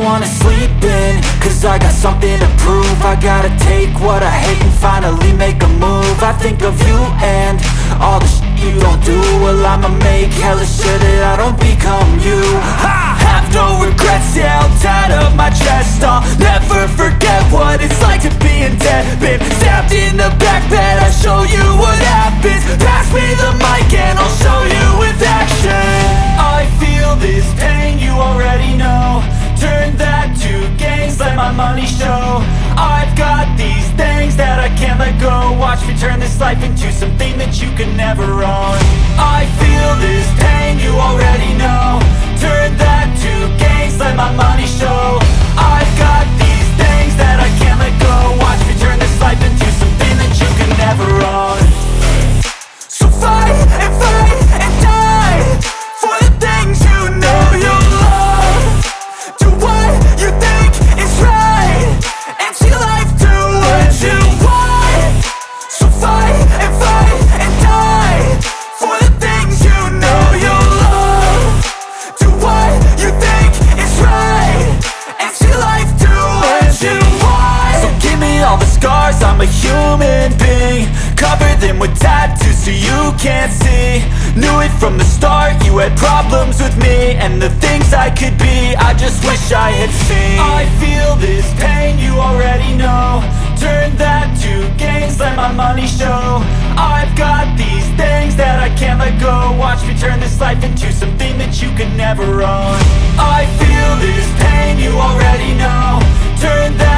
wanna sleep in, cause I got something to prove. I gotta take what I hate and finally make a move. I think of you and all the shit you don't do. Well, I'ma make hella sure that I don't become you. I have no regrets, yeah, I'll tie up my chest. I'll never forget what it's like to be in debt. Been stabbed in the back bed, I'll show you what happens. Pass me the mic and I'll show you with action. I feel this pain, you already know. Turn that to gains, let my money show. I've got these things that I can't let go. Watch me turn this life into something that you can never own. I feel this pain, you already know. Turn that to gains, let my money show. I've got these things that I can't let go. Watch me turn this life into something that you can never own. So fight and die for the things you know you love. Do what you think is right and see life do what you want. So fight and die for the things you know you love. Do what you think is right and see life do what you want. So give me all the scars, I'm a human being. Cover them with tattoos so you can't see. Knew it from the start, you had problems with me and the things I could be, I just wish I had seen. I feel this pain, you already know. Turn that to gains, let my money show. I've got these things that I can't let go. Watch me turn this life into something that you can never own. I feel this pain, you already know. Turn that